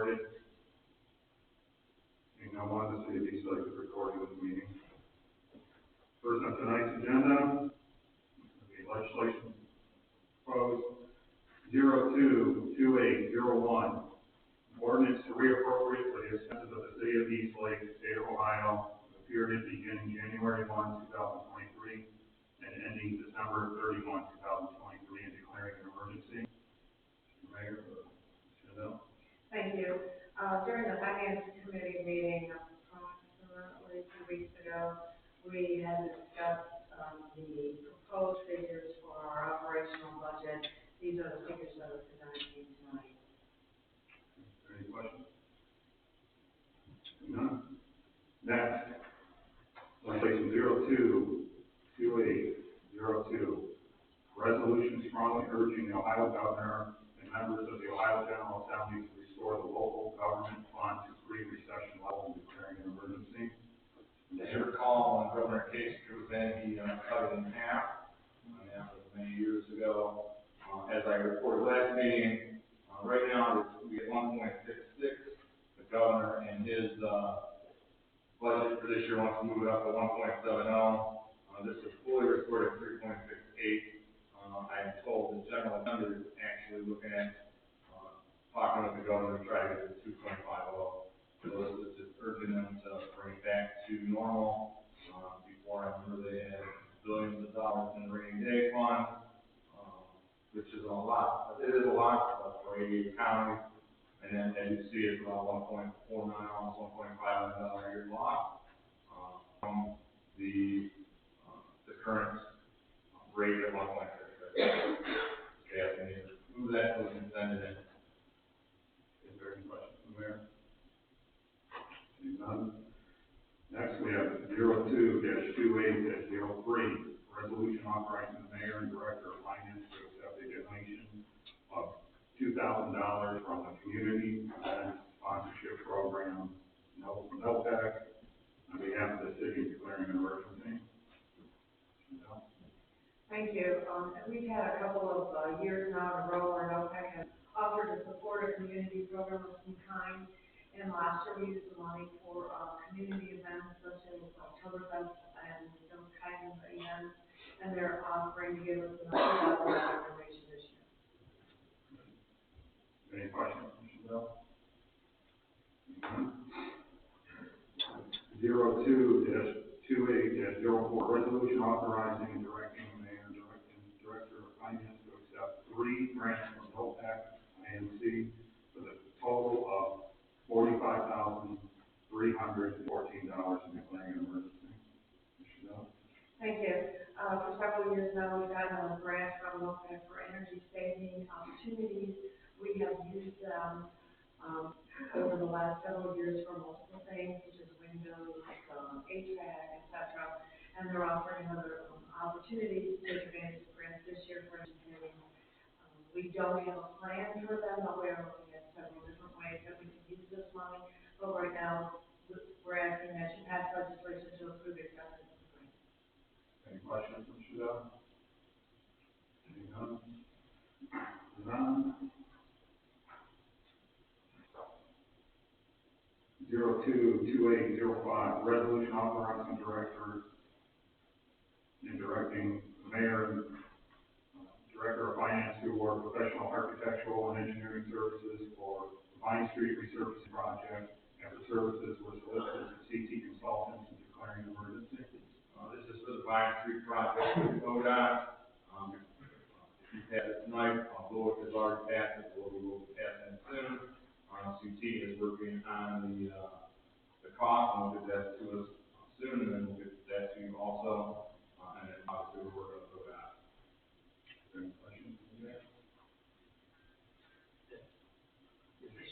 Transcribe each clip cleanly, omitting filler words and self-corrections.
recorded? Seeing no one, the city of East Lake is recording this meeting. First on tonight's agenda, the legislation proposed 022801, ordinance to reappropriate for the expenses of the city of East Lake, state of Ohio, the period beginning January 1, 2023, and ending December 31, 2023, and declaring an emergency. Mr. Mayor, Chanel. Thank you. During the Finance Committee meeting approximately 2 weeks ago, we had discussed the proposed figures for our operational budget. These are the figures that are presented to you tonight. Any questions? None. Next, legislation 022802, resolution strongly urging the Ohio Governor and members of the Ohio General Assembly to restore the local government fund to pre-recession level and declaring an emergency. As you recall, when Governor Casey was in, he cut it in half. That was many years ago. As I reported last meeting, right now we at 1.66. The governor and his budget for this year wants to move it up to 1.70. This is fully restored at 3.68. I am told the General Assembly is actually looking at talking with the governor to try to get it to 2.50. So this is just urging them to bring it back to normal. Before, I remember they had billions of dollars in the rainy day fund, which is a lot. It is a lot for 88 counties. And then, as you see, it's about 1.4 million, almost 1.5 million a year loss from the current rate of 1.66. Okay, I need to move that to and send it in. Is there any questions from there? Seeing none. Next, we have 02-28-03, resolution authorizing the mayor and director of finance to accept a donation of $2,000 from the community event sponsorship program, NOPEC, on behalf of the city declaring an emergency. Thank you. We've had a couple of years now in a row where NOPEC has offered to support a community program of some kind. And last year we used the money for community events such as Oktoberfest and those kinds of events. And they're offering to give us another donation this year. Any questions, Michelle? 02-28-04, resolution authorizing and directing the mayor and director of finance to accept 3 grants from NOPEC INC for the total of $45,314 and declaring an emergency. Michelle? Thank you. For several years now, we've gotten a grant from NOPEC for energy saving opportunities. We have used them over the last several years for multiple things, such as windows, HVAC, etc. And they're offering another opportunity to take advantage of grants this year for energy saving. We don't have a plan for them, but we are looking at several different ways that we can use this money. But right now, we're asking that you pass legislation to approve acceptance of the grant. Any questions, Michelle? Seeing none? None. 02-28-05, resolution authorizing directors and directing the mayor and director of finance to award professional architectural and engineering services for the Vine Street resurfacing project after services were solicited to CT Consultants and declaring an emergency. This is for the Vine Street project with ODOT. If you pass it tonight, Bullock has already passed it, so we will pass it soon. CT is working on the cost, and we'll get that to us soon, and then we'll get that to you also. And then obviously we're working on ODOT. Any questions from there?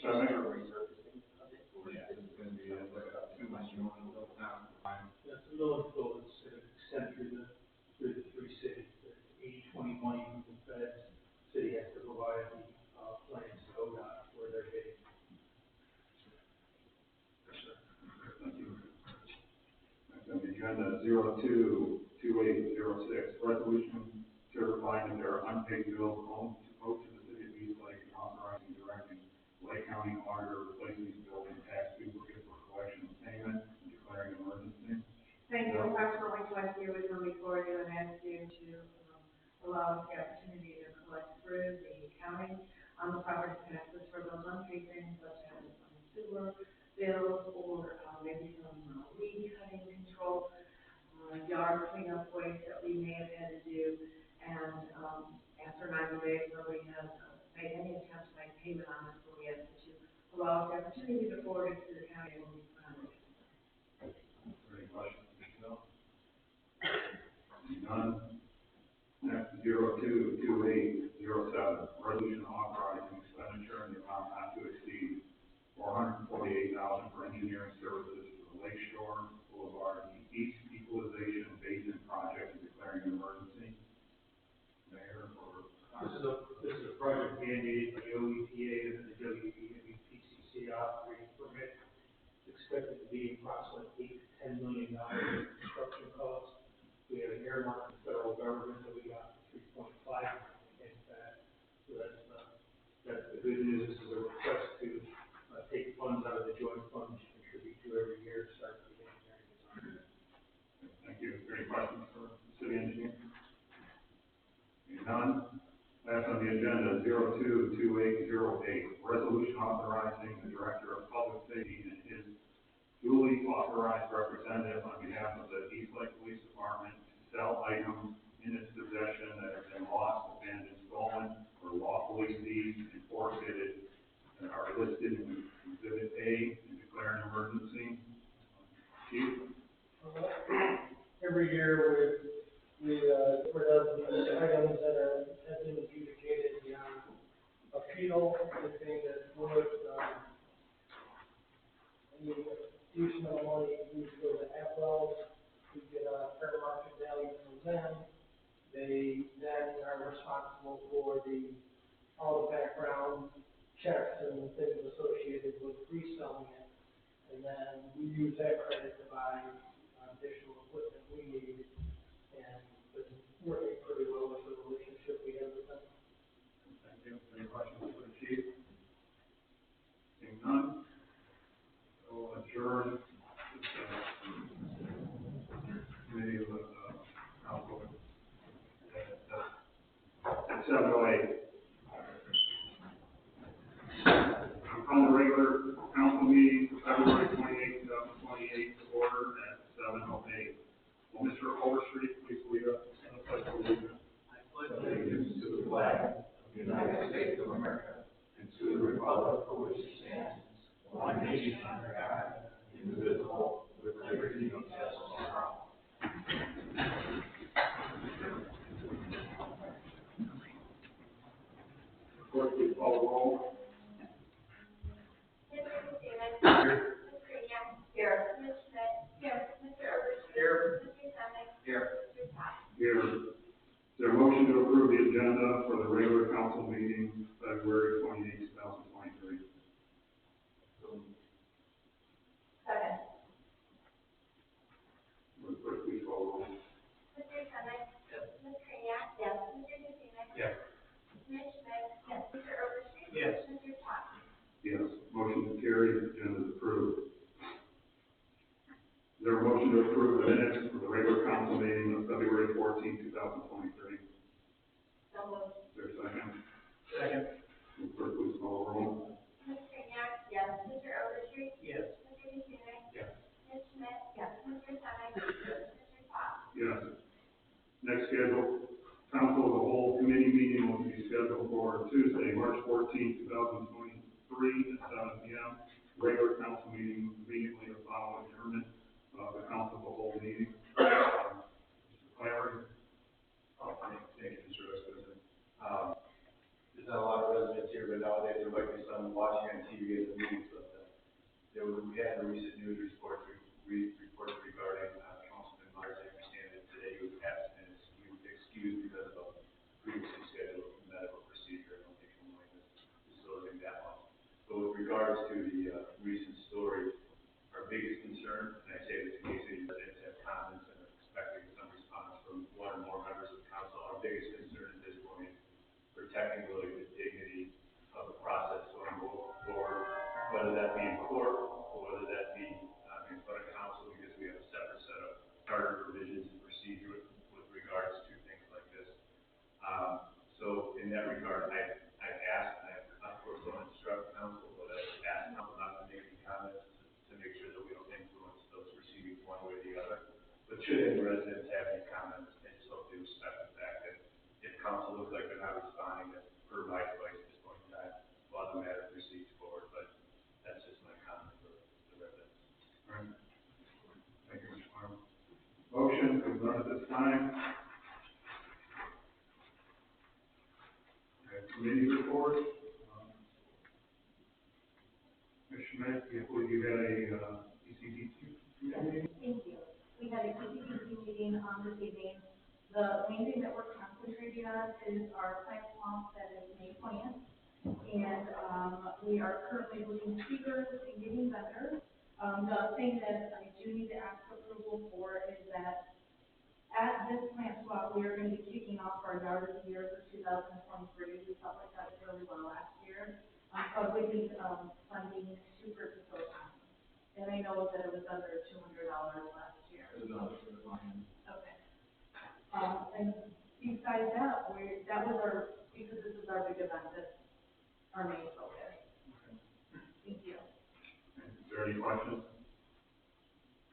So, resurfacing of it? Yeah, it's going to be like a 2 months more than built now. That's a little cool. It's sent through the 3 cities. The 80-20 money from the feds. City has to provide the plans to ODOT where they're getting. Thank you. Next on the agenda, 02-28-06, resolution certifying that there are unpaid bills owed to the city of East Lake and authorizing directing Lake County county auditor replace these bills and tax duplicates for collection and payment, and declaring an emergency. Thank you. Approximately twice a year, we come before you and ask you to allow us the opportunity to collect through the county on the property taxes for those unpaid things such as sewer bills or maybe some weed cutting control, yard cleanup waste that we may have had to do. And after 90 days, nobody has made any attempt to make payment on it, so we ask that you allow us the opportunity to forward it to the county when we put on it. Any questions, Michelle? None. Next, 022807, resolution authorizing expenditure in the amount not to exceed $448,000 for engineering services for the Lake Shore Boulevard East Equalization Basin Project and declaring an emergency. Mayor, or This is a project mandated by the OEPA and the WPCC operating permit. It's expected to be approximately $8 to $10 million in construction costs. We have an earmark from the federal government that we got for $3.5 million against that. So that's the good news. This is a request to take funds out of the joint fund to contribute to every year to start the engineering design. thank you. Any questions for the city engineer? None. Last on the agenda, 022808, resolution authorizing the Director of Public Safety and his duly authorized representative on behalf of the Eastlake Police Department to sell items in its possession that have been lost, abandoned, stolen, or lawfully seized and forfeited that are listed in Exhibit A and declare an emergency. Chief? Every year we rid of these items that have been adjudicated beyond appeal. Anything that would any decent amount of money used to go to Atwell's, we get a fair market value from them. They then are responsible for all the background checks and things associated with reselling it. And then we use that credit to buy additional equipment we need, and it's working pretty well with the relationship we have with them. Thank you. Any questions for the chief? Seeing none, we'll adjourn this committee of the council at 7:08. On the regular council meeting for February 28, 2028, order at 7:08. Will Mr. Overstreet please lead us in the pledge of allegiance? I pledge allegiance to the flag of the United States of America and to the republic for which it stands, one nation under God, indivisible, with liberty and justice for all. Clerk, please call the roll. Here. Mr. Young. Here. Ms. Schmidt. Here. Mr. Overstreet. Here. Mr. Semick. Here. Mr. Todd. Here. Is there a motion to approve the agenda for the regular council meeting February 28, 2023? Second. Will the clerk please call the roll? Mr. Semick. Yes. Ms. Kreniak. Yes. Mr. Semick. Yes. Ms. Schmidt. Yes. Mr. Overstreet. Yes. Mr. Todd. Yes. Motion carried. Agenda is approved. Is there a motion to approve the minutes for the regular council meeting of February 14, 2023? So moved. Is there a second? Second. Will the clerk please call the roll? Ms. Kreniak. Yes. Mr. Overstreet. Yes. Mr. Semick. Yes. Ms. Schmidt. Yes. Mr. Semick. Mr. Todd. Yes. Next scheduled council of the whole committee meeting will be scheduled for Tuesday, March 14, 2023 at 7 p.m. Regular council meeting immediately following adjournment of the council of the whole meeting. Mr. Clary? Thank you, Mr. President. There's not a lot of residents here, but nowadays there might be some watching on TV as a news, but we had a recent news report regarding Councilman Myers. I understand that today he was absent and he was excused because of a previously scheduled medical procedure. I don't think he'll mind us disclosing that much. But with regards to the recent story, our biggest concern, and I say this in case any residents have comments and are expecting some response from one or more members of council, our biggest concern at this point is protecting really the dignity of the process going forward whether that be in court, or whether that be, in front of council, because we have a separate set of charter provisions and procedure with regards to things like this. So in that regard, I've asked, and I've, of course, don't instruct council, but I've asked council not to make any comments to make sure that we don't influence those proceedings one way or the other. But should any residents have any comments, I just hope they respect the fact that if council looks like they're not responding, that's per my advice at this point in time, while the matter proceeds forward, but that's just my comment for the residents. All right. Thank you, Mr. Farmer. Motion is none at this time. Committee report. Ms. Schmidt, I believe you had a ECDC meeting? Thank you. We had a ECDC meeting on this evening. The main thing that we're concentrating on is our plant swamp that is May 20th. And we are currently looking speakers and getting vendors. The thing that I do need to ask approval for is that at this plant swap, we are going to be kicking off our yard of the year for 2023. We felt like that was really well last year. So we need funding to purchase those items. And I know that it was under $200 last year. It was another $100,000. Okay. And besides that, that was our, because this is our big event, that's our main focus. Thank you. Is there any questions?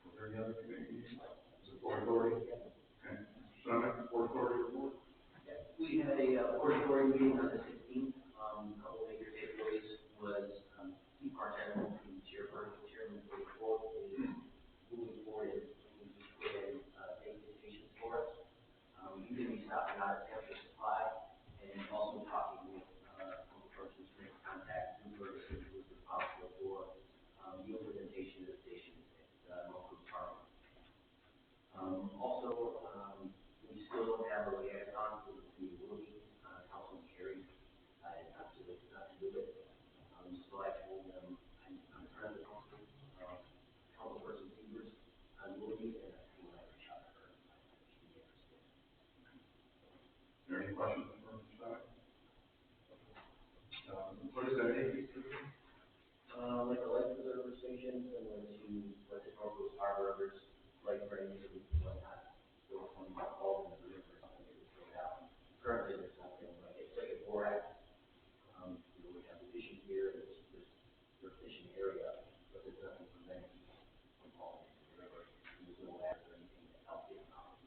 Is there any other committee? Is it Port Authority? Okay. Mr. Summit, Port Authority report? Yes, we had a Port Authority meeting on the 16th. A couple of major takeaways was Steve Martin, the chairman of the board, is moving forward and put in day visitations for us. He's going to be stopping out at Temperature Supply and also talking with local persons to make contact with as soon as possible for the implementation of the station at local Park. Also, we still don't have a liaison to the Willoughby, Councilman Carey, not to do it. So I told them, I'm trying to talk to Councilperson Severs on Willoughby, and I think I reach out to her. She'd be interested. Is there any questions from Mr. Summit? What does that mean? Like a life preserver station, similar to what the Northwest Harbor Rivers, like drainage and whatnot. So when you fall in the river or something, it would go down. Currently, there's nothing like it's like a borax. We have the fishing gear, there's fishing area, but there's nothing preventing you from falling into the river. There's no ladder or anything to help you out.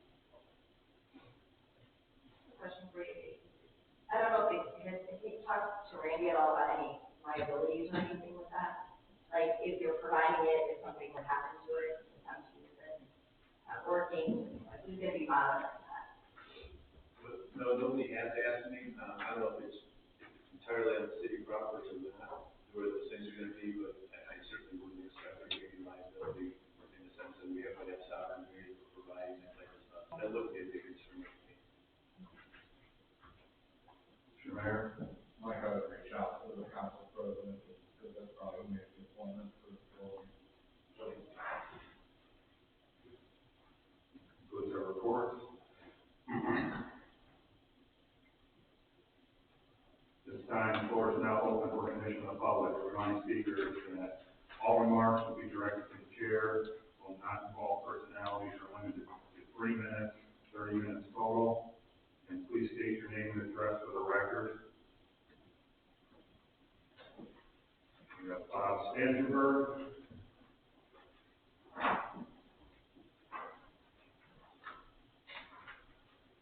Question for you. I don't know if you talked to Randy at all about any liabilities or anything with that. Like if you're providing it, if something would happen to it, if I'm using, working, who's going to be monitoring that? No, nobody has asked me. I don't know if it's entirely on the city property or not, where those things are going to be, but I certainly wouldn't expect there to be any liability in the sense that we have to have sovereignty for providing that type of stuff. That wouldn't be a big concern with me. Mr. Mayor? Mike, I would reach out to the council president, because that's probably going to be employment for the building. Concludes our reports. This time, the floor is now open for recognition of the public. Remind speakers that all remarks will be directed to the chair, will not involve personalities, are limited to 3 minutes, 30 minutes total. And please state your name and address for the record. We have Bob Stangenberg.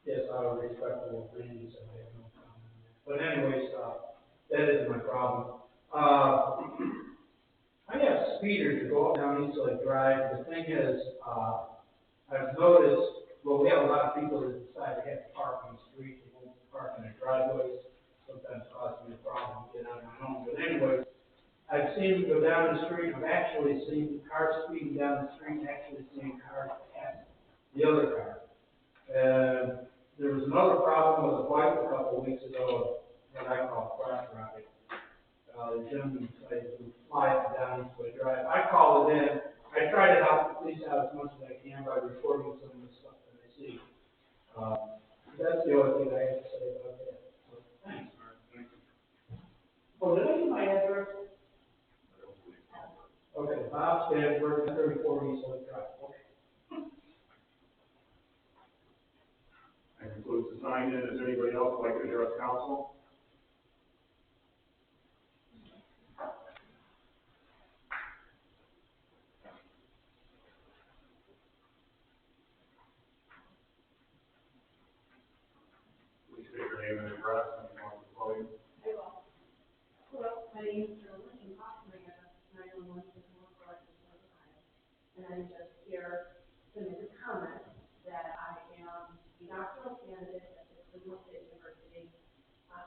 Yes, I was respectful of Randy, so I have no comment on that. But anyways, that isn't my problem. I have speeders that go up down East Lake Drive. The thing is, I've noticed, well, we have a lot of people that decide they have to park on the street, they won't park in their driveways. Sometimes causes me a problem to get on my own. But anyways, I've seen them go down the street. I've actually seen cars speeding down the street, actually seen cars pass the other car. And there was another problem with a bike a couple of weeks ago, what I call crash routing. The gentleman decided to fly up down East Lake Drive. I called it in. I try to help the police out as much as I can by reporting some of the stuff that I see. That's the only thing I have to say about that. So, thanks. Thank you. Oh, did I give my address? I don't believe Bob Stansberg, 34 East Lake Drive. That concludes the sign-in. Does anybody else like to address council? Please state your name and address and come up to the podium. Hello, my name is Carolyn Inhofe, and I have 911 Sycamore Forest in North Ohio. And I'm just here to make a comment that I am a doctoral candidate at the Cleveland State University.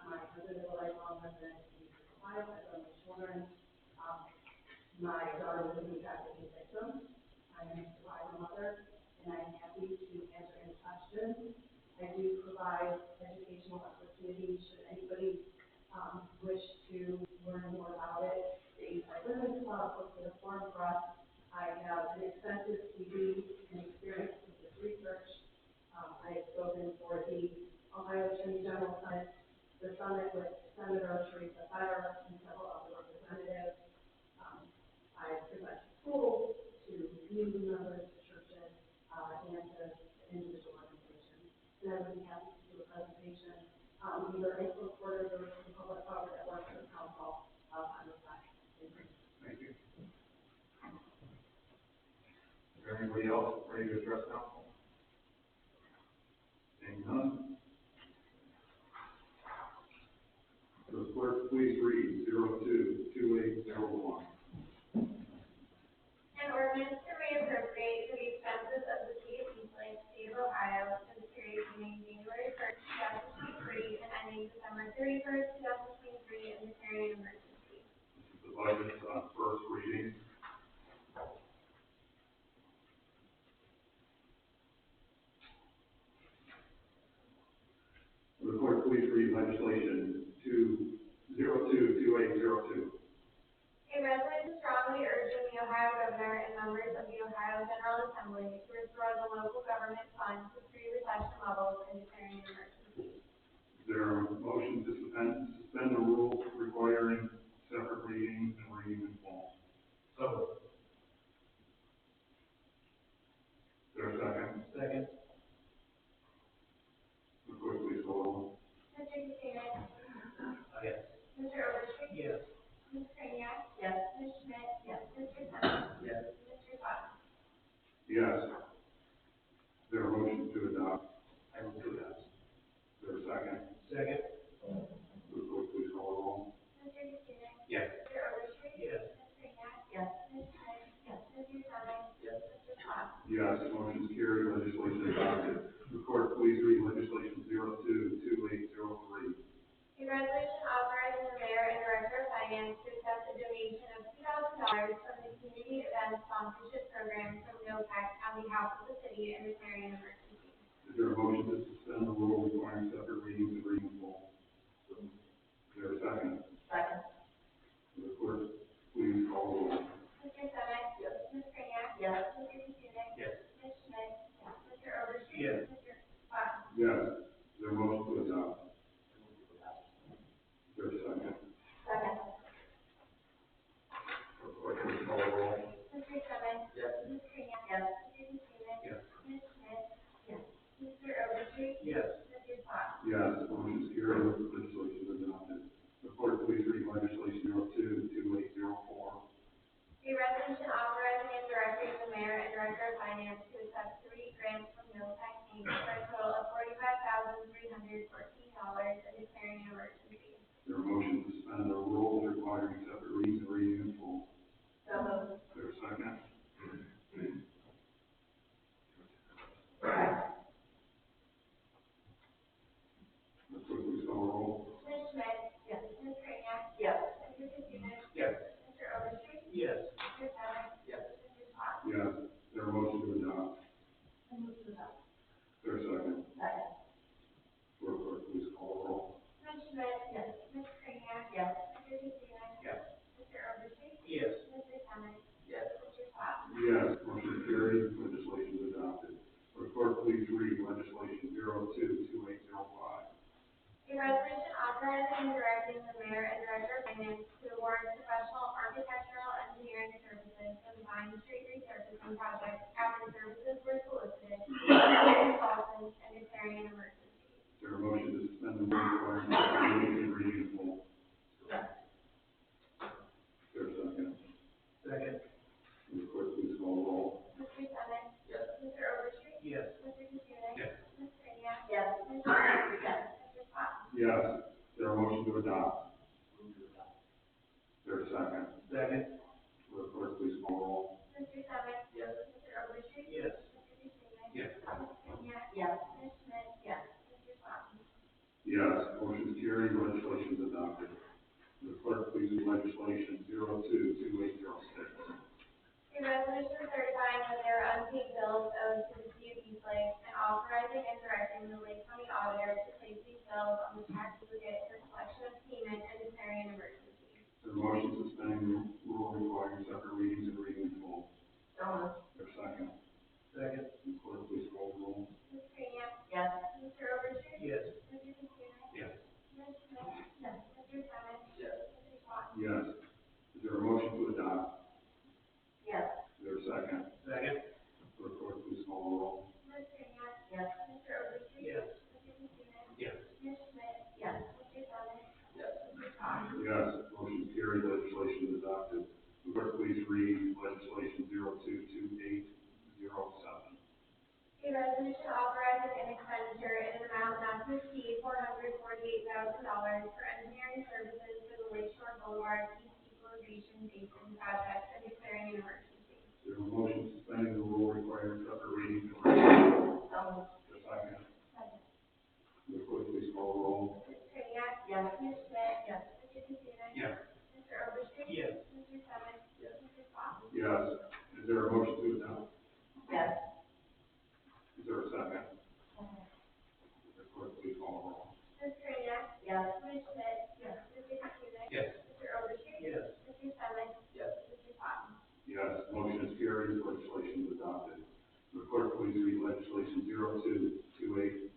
My husband is a lifelong resident in Ohio. I have my children. My daughter was a trafficking victim. I'm a survivor mother, and I'm happy to answer any questions. I do provide educational opportunities should anybody wish to learn more about it. The Women's Club was the forum for us. I have an extensive CV and experience with this research. I have spoken for the Ohio Attorney General Summit, the summit with Senator Teresa Fetter and several other representatives. I present to schools, to community members, to churches, and to individual organizations. And I would be happy to do a presentation either in quarters or in public power that works with council on the side. Thank you. Is there anybody else ready to address council? Seeing none. So clerk, please read 022801. An ordinance to reappropriate for the expenses of the city of Eastlake, state of Ohio, for the period beginning January 1st, 2023, and ending December 31st, 2023, and declaring an emergency. The budget on first reading. Will the clerk please read legislation 022802? A resolution strongly urging the Ohio Governor and members of the Ohio General Assembly to restore the local government funds to pre-recession levels and declaring an emergency. Is there a motion to suspend the rules requiring separate readings and reading in full? So. Is there a second? Second. The clerk please call roll. Mr. Katsounis? Yes. Mr. Overstreet? Yes. Ms. Kraniak? Yes. Ms. Schmidt? Yes. Mr. Semmel? Yes. Mr. Fox? Yes. Is there a motion to adopt? I will do that. Is there a second? Second. The clerk please call roll. Mr. Katsounis? Yes. Mr. Overstreet? Yes. Ms. Kraniak? Yes. Ms. Schmidt? Yes. Mr. Semmel? Yes. Mr. Fox? Yes, motion is carried, legislation adopted. The clerk please read legislation 022803. A resolution authorizing the mayor and director of finance to accept a donation of $2,000 from the Community Event Sponsorship Program from NOPEC on behalf of the city and declaring an emergency. Is there a motion to suspend the rule requiring separate readings and reading in full? Is there a second? Second. The clerk please call roll. Mr. Semmel? Yes. Ms. Kraniak? Yes. Mr. Katsounis? Yes. Ms. Schmidt? Yes. Mr. Overstreet? Yes. Mr. Fox? Yes. Is there a motion to adopt? Is there a second? Second. The clerk please call roll. Mr. Semmel? Yes. Ms. Kraniak? Yes. Mr. Katsounis? Yes. Ms. Schmidt? Yes. Mr. Overstreet? Yes. Mr. Fox? Yes, motion is carried, legislation is adopted. The clerk please read legislation 022804. A resolution authorizing and directing the mayor and director of finance to accept 3 grants from NOPEC Inc. for a total of $45,314 and declaring an emergency. Is there a motion to suspend the rules requiring separate readings and reading in full? So moved. Is there a second? The clerk please call roll. Ms. Schmidt? Yes. Ms. Kraniak? Yes. Mr. Katsounis? Yes. Mr. Overstreet? Yes. Mr. Semmel? Yes. Mr. Fox? Yes. Is there a motion to adopt? I move to adopt. Is there a second? Second. Clerk please call roll. Ms. Schmidt? Yes. Ms. Kraniak? Yes. Mr. Katsounis? Yes. Mr. Overstreet? Yes. Mr. Semmel? Yes. Mr. Fox? Yes, motion is carried, legislation is adopted. The clerk please read legislation 022805. A resolution authorizing and directing the mayor and director of finance to award professional architectural engineering services for the Pine Street resurfacing project after services were solicited, consultants, and declaring an emergency. Is there a motion to suspend the rules requiring second reading and reading in full? Is there a second? Second. Will the clerk please call the roll? Mr. Sonic? Yes. Mr. Overstreet? Yes. Mr. Katsounis? Yes. Ms. Kraniak? Yes. Ms. Smith? Yes. Mr. Swafford? Yes. Is there a motion to adopt? Move to adopt. Is there a second? Second. Will the clerk please call the roll? Mr. Sonic? Yes. Mr. Overstreet? Yes. Mr. Katsounis? Yes. Ms. Kraniak? Yes. Ms. Smith? Yes. Mr. Swafford? Yes. Motion carried, legislation is adopted. Will the clerk please read legislation 02-2806? A resolution certifying that there are unpaid bills owed to the city of Eastlake and authorizing and directing the Lake County Auditor to place these bills on the tax certificate for collection of payment and declaring an emergency. Is there a motion suspending the rule requiring separate readings and reading in full? So moved. Is there a second? Second. Will the clerk please call the roll? Ms. Kraniak? Yes. Mr. Overstreet? Yes. Mr. Katsounis? Yes. Ms. Smith? Yes. Mr. Sonic? Yes. Mr. Swafford? Yes. Is there a motion to adopt? Yes. Is there a second? Second. Will the clerk please call the roll? Ms. Kraniak? Yes. Mr. Overstreet? Yes. Mr. Katsounis? Yes. Ms. Smith? Yes. Mr. Sonic? Yes. Mr. Swafford? Yes. Motion carried, legislation is adopted. Will the clerk please read legislation 02-2807? A resolution authorizing an expenditure in an amount not to exceed $448,000 for engineering services for the Lakeshore Boulevard East Equalization Basin project and declaring an emergency. Is there a motion suspending the rule requiring separate readings and reading in full? So moved. Is there a second? Second. Will the clerk please call the roll? Ms. Kraniak? Yes. Ms. Smith? Yes. Mr. Katsounis? Yes. Mr. Overstreet? Yes. Mr. Sonic? Yes. Mr. Swafford? Yes. Is there a motion to adopt? Yes. Is there a second? Will the clerk please call the roll? Ms. Kraniak? Yes. Ms. Smith? Yes. Mr. Katsounis? Yes. Mr. Overstreet? Yes. Mr. Sonic? Yes. Mr. Swafford? Yes. Motion is carried, legislation is adopted. Will the clerk please read legislation 02-2808?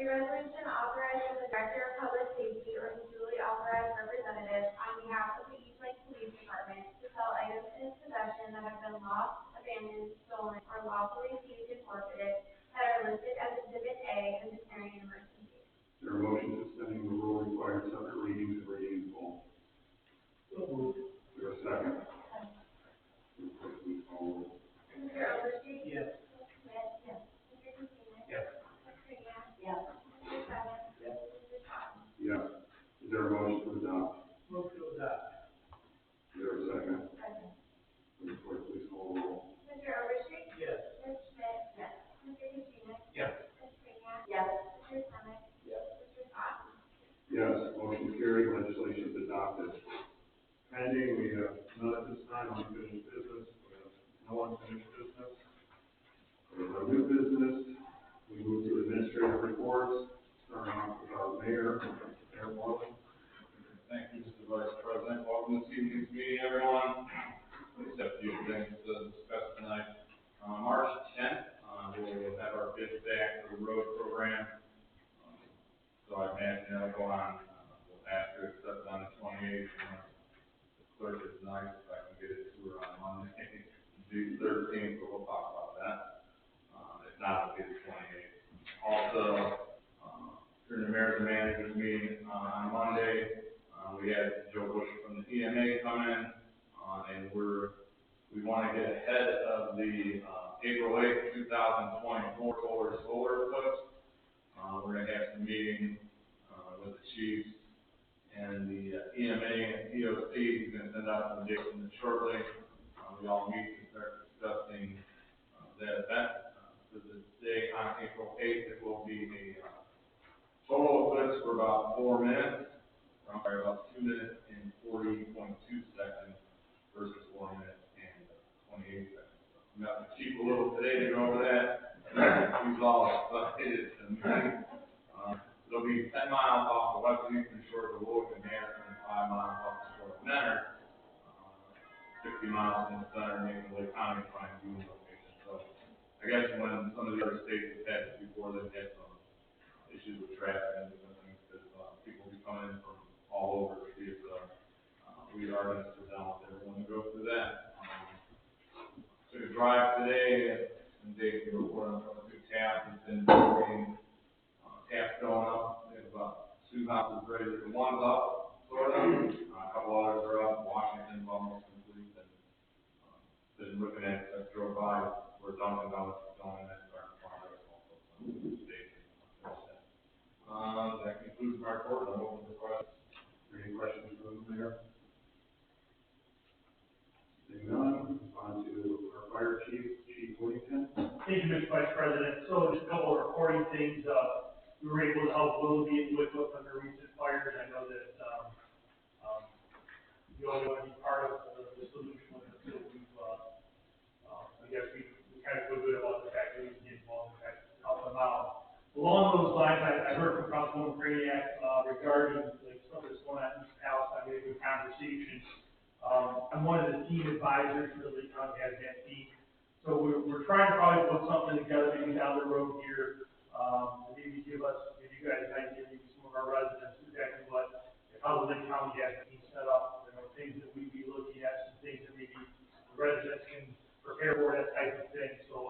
A resolution authorizing the Director of Public Safety or his duly authorized representative on behalf of the Eastlake Police Department to sell items in his possession that have been lost, abandoned, stolen, or lawfully seized and forfeited that are listed as Exhibit A and declaring an emergency. Is there a motion suspending the rule requiring separate readings and reading in full? So moved. Is there a second? Will the clerk please call the roll? Mr. Overstreet? Yes. Ms. Smith? Yes. Mr. Katsounis? Yes. Ms. Kraniak? Yes. Mr. Sonic? Yes. Mr. Swafford? Yes. Is there a motion to adopt? Move to adopt. Is there a second? Second. Will the clerk please call the roll? Mr. Overstreet? Yes. Ms. Smith? Yes. Mr. Katsounis? Yes. Ms. Kraniak? Yes. Mr. Sonic? Yes. Mr. Swafford? Yes. Motion carried, legislation is adopted. Pending, we have none at this time, unfinished business. We have no unfinished business. We have no new business. We move to administrative reports, starting off with our mayor, Mayor Moreland. Thank you, Mr. Vice President. Welcome to this evening's meeting, everyone. We just have a few things to discuss tonight. March 10th, we'll have our bid back for the road program. So I imagine that'll go on, we'll ask her to accept on the 28th. The clerk is nice, if I can get it to her on Monday, June 13th, but we'll talk about that. If not, it'll be the 28th. Also, during the mayor's and manager's meeting on Monday, we had Joe Bush from the EMA come in, and we want to get ahead of the April 8th, 2024 solar eclipse. We're going to have some meeting with the chiefs and the EMA and DOT. He's going to send out some dates shortly. We all meet to start discussing that event. For the day on April 8th, it will be a total eclipse for about 4 minutes. About 2 minutes and 40.2 seconds versus 4 minutes and 28 seconds. So I met the chief a little today to go over that. He's all excited to meet. It'll be 10 miles off the west and eastern shore of the Logan, Madison, and 5 miles off the shore of Menor. 60 miles from the center, making Lake County fine viewing location. So I guess when some of the other states have had this before, they've had some issues with traffic and different things because people will be coming in from all over to see it. So we are going to sit down with everyone and go through that. took a drive today, and they can report on a good tap, it's been getting, taps going up, we have, two houses ready, one's up, sort of, a couple others are up, Washington's almost complete, and, been looking at, I drove by, where Dunkin' Donuts is going, and that's our progress also, that concludes my report, I'm open to questions. Any questions from the mayor? Seeing none, on to our fire chief, Chief Whittington. Thank you, Mr. Vice President. So just a couple of reporting things. We were able to help Willoughby and Wickliffe on their recent fires. I know that, you all want to be part of the solution with it. So we've, I guess we kind of feel good about the fact that we can get involved in that, help them out. Along those lines, I heard from Councilwoman Craniac, regarding like some of this going on in East Palestine. We had a good conversation. I'm one of the team advisors for the Lake County Hazmat team. So we're trying to probably put something together maybe down the road here, maybe give you guys an idea, maybe some of our residents, exactly how the Lake County Hazmat team set up, things that we'd be looking at, some things that maybe the residents can prepare for, that type of thing. So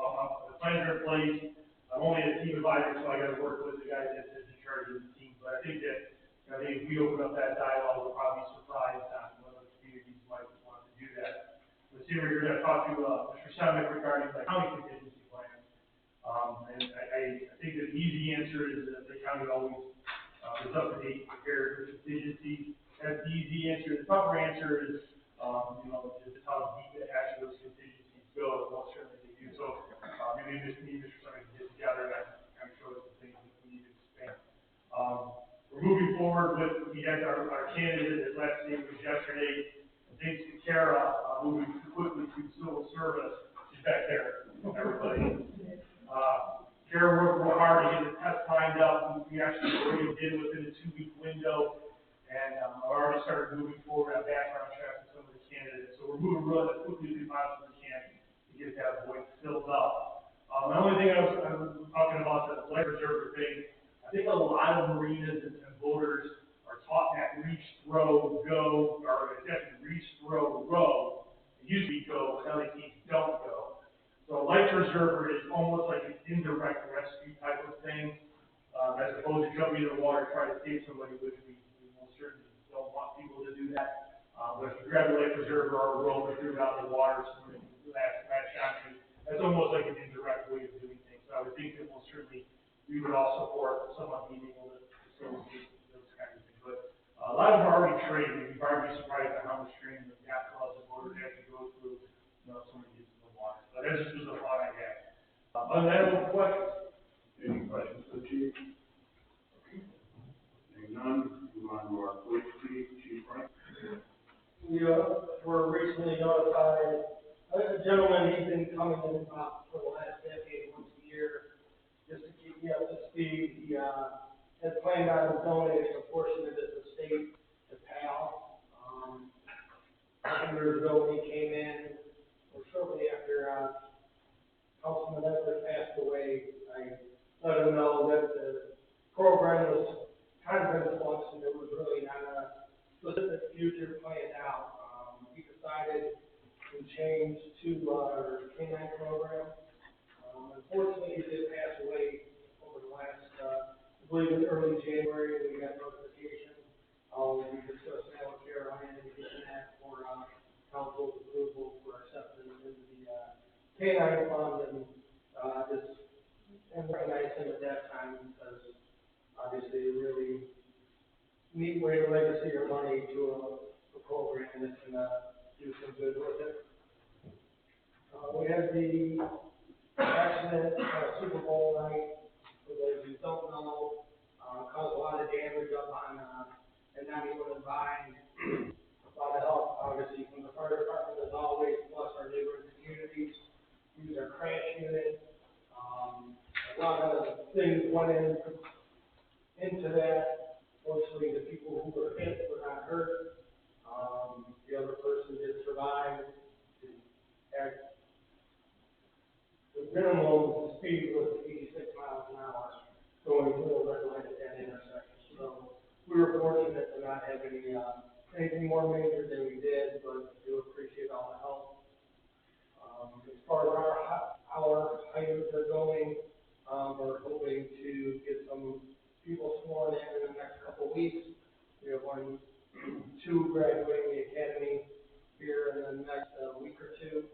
the plans are in place. I'm only a team advisor, so I got to work with the guys that's in charge of the team. But I think that, if we open up that dialogue, we'll probably be surprised on what other communities might want to do that. Let's see, we're going to talk to Mr. Semick regarding the county contingency plan. And I think that the easy answer is that the county always is up to date, prepared for contingencies. That's the easy answer. The tougher answer is, just how deep actually those contingencies go. Most certainly they do. So maybe Mr. Semick can get together and kind of show us the things that we need to expand. We're moving forward with, we had our candidate at last name was yesterday. Thanks to Kara, moving quickly to civil service. She's back there, everybody. Kara worked real hard to get the test lined up. We actually already did within a 2-week window, and I already started moving forward on background checks with some of the candidates. So we're moving really as quickly as we possibly can to get that void filled up. The only thing I was talking about, the life reserver thing, I think a lot of marinas and voters are taught that reach, throw, go, or exactly reach, throw, row. It used to be go, but now they teach don't go. So a life preserver is almost like an indirect rescue type of thing, as opposed to jumping in the water trying to save somebody, which we most certainly don't want people to do that. But if you grab a life preserver or a rope and threw it out in the water, somebody latch onto, that's almost like an indirect way of doing things. So I would think that most certainly we would all support someone being able to facilitate those kinds of things. But a lot of them are already trained. You'd probably be surprised at how much training the gas laws and voters actually go through, somebody gets in the water. But that just was a thought I had. Other than that, no questions. Any questions for the chief? Seeing none, move on to our police chief, Chief Frank. We were recently notified, a gentleman, he's been coming in for the last decade, once a year, just to keep me up to speed. He had planned on donating a portion of his estate to PAL. A couple years ago, he came in, or shortly after Councilman Everett passed away. I let him know that the program was kind of in flux and there was really not a specific future planned out. He decided to change to our K-9 program. Unfortunately, he did pass away over the last, I believe in early January. We got notification. We discussed that with Caroline and getting that for council's approval for acceptance into the K-9 fund, and recognize him at that time because obviously a really neat way to legacy your money to a program that can do some good with it. We had the accident Super Bowl night. For those who don't know, caused a lot of damage up on and 91 and Vine. A lot of help, obviously, from the fire department as always, plus our neighboring communities. Use our crash unit. A lot of things went into that. Fortunately, the people who were hit were not hurt. The other person did survive. The minimum speed was 86 miles an hour going through a red light at that intersection. So we were fortunate to not have anything more major than we did, but do appreciate all the help. As far next week or two,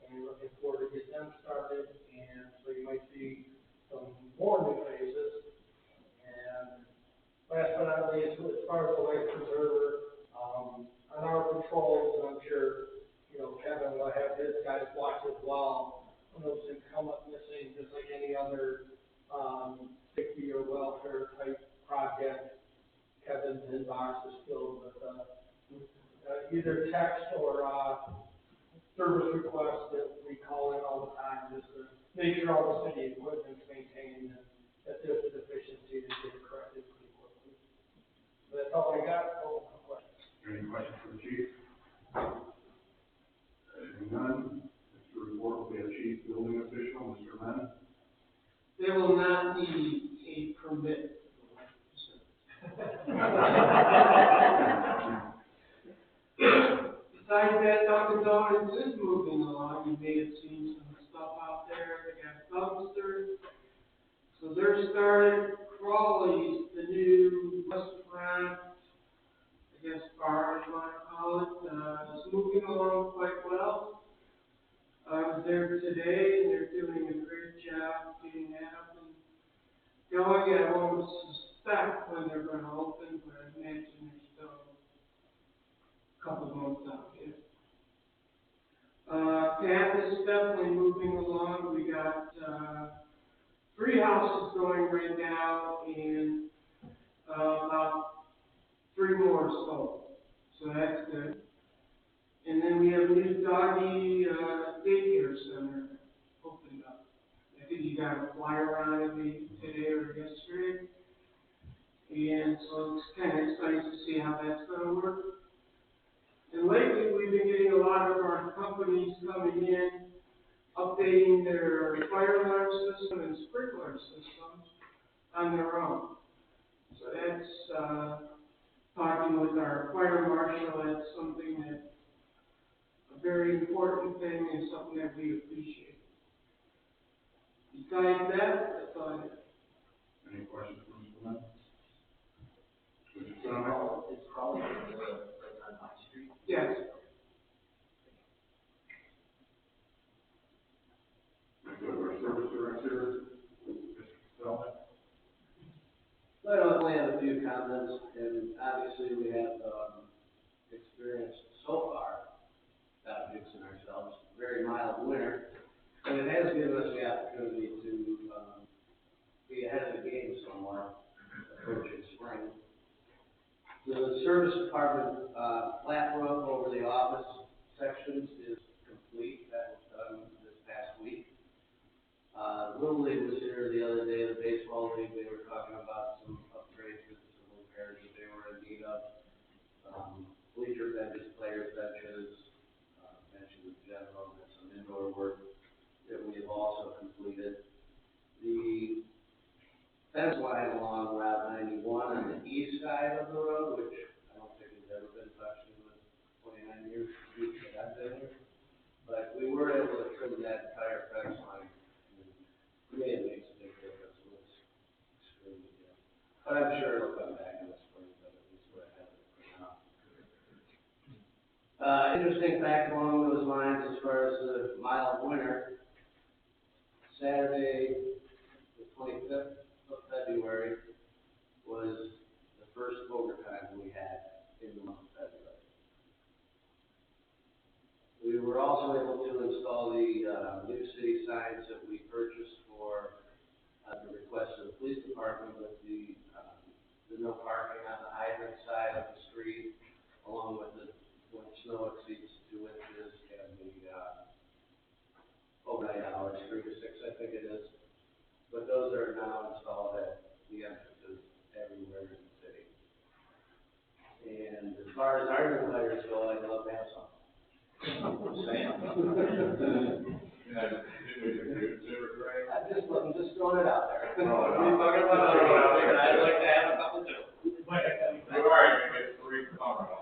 and we're looking forward to get them started, and so you might see some more new faces. And last but not least, as far as the life preserver, on our patrols, and I'm sure, you know, Kevin will have his guys watch as well, when those things come up missing, just like any other, safety or welfare type project. Kevin's inbox is filled with, either text or, service requests that we call in all the time, just to make sure all the city equipment's maintained, and if there's a deficiency, to get it corrected pretty quickly. So that's all I got. Oh, questions? Any questions for the chief? Seeing none, next report will be our chief building official, Mr. Mann. They will not need a permit. Besides that, Dunkin' Donuts is moving along. You may have seen some stuff out there. They got dumpsters. So they're started. Crawley's, the new restaurant, I guess bar, you want to call it, is moving along quite well. I was there today, and they're doing a great job getting that up and going. I won't suspect when they're going to open, but I imagine they're still a couple months out yet. Path is definitely moving along. We got 3 houses going right now, and about 3 more sold. So that's good. And then we have a new doggy daycare center opened up. I think you got a flyer on it maybe today or yesterday. And so it's kind of exciting to see how that's going to work. And lately we've been getting a lot of our companies coming in, updating their fire alarm system and sprinkler systems on their own. So that's talking with our fire marshal. That's something that a very important thing and something that we appreciate. Besides that, that's all I have. Any questions for Mr. Mann? Mr. Senator? It's probably right on my street. Yes. Next up, our service director, Mr. Cassell. I only have a few comments, and obviously we have experienced so far, without jinxing ourselves, very mild winter, and it has given us the opportunity to be ahead of the game somewhat, approaching spring. The service department flat roof over the office sections is complete. That was done this past week. Little League was here the other day, the baseball league. They were talking about some upgrades and some repairs that they were in need of. Bleacher benches, players benches, benches in general, and some indoor work that we have also completed. The fence line along Route 91 on the east side of the road, which I don't think has ever been touched in the 29 years that I've been here, but we were able to trim that entire fence line. To me, it makes a big difference. It looks extremely good. But I'm sure it'll come back in the spring, but at least we're ahead of it for now. Interesting fact along those lines as far as the mild winter. Saturday, the 25th of February was the first overtime we had in the month of February. We were also able to install the new city signs that we purchased for the request of the police department with the no parking on the hydrant side of the street, along with the when snow exceeds 2 inches and the overnight hours, 3 to 6, I think it is. But those are now installed at the entrances everywhere in the city. And as far as our new hires go, I'd love to have some. I'm just throwing it out there. I'd like to have a couple too. You are, you get 3 tomorrow.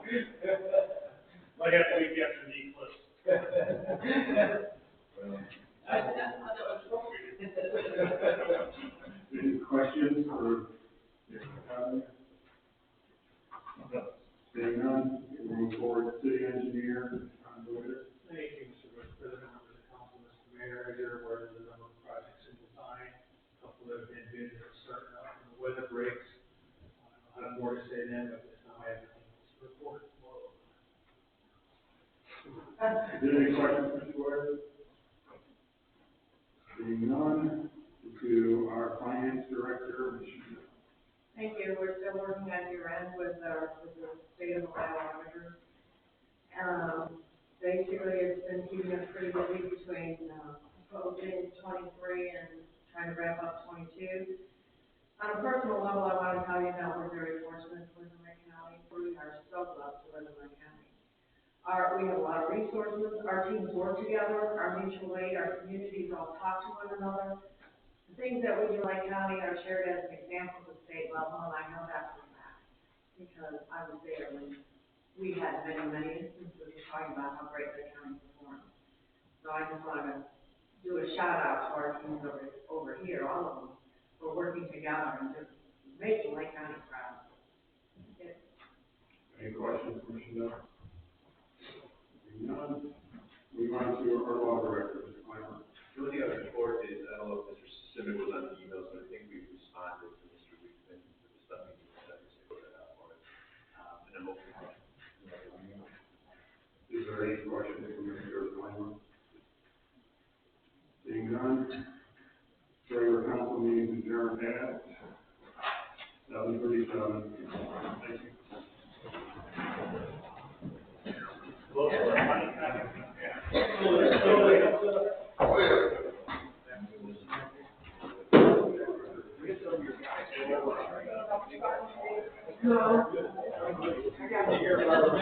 Might have to leave after the eclipse. Any questions for Mr. Conley? Seeing none, we'll move forward to city engineer, Tom Boyer. Any questions, Mr. Ware? Seeing none, to our finance director, Ms. Schmidt. Thank you. We're still working on year end with the state of Ohio auditors. Basically, it's been keeping us pretty busy between, closing 23 and trying to wrap up 22. On a personal level, I want to tell you that we're very fortunate to live in Lake County. We are so blessed to live in Lake County. We have a lot of resources. Our teams work together. Our mutual aid, our communities all talk to one another. The things that we do in Lake County are shared as an example at the state level, and I know that for a fact, because I was there when we had many instances of talking about how great Lake County performs. So I just want to do a shout out to our teams over here, all of them, for working together and just making Lake County proud. Any questions, Commissioner? Seeing none, move on to our law director, Mr. Clymer. The only thing I would report is, I don't know if Mr. Simic was on the emails, but I think we've responded to Mr. Weekman with the stuff he needs, I just put that out for it. And I'm hoping. Is there any questions for Mr. Clymer? Seeing none, regular council meetings adjourned at 7:37. Thank you. No. I got to hear about it.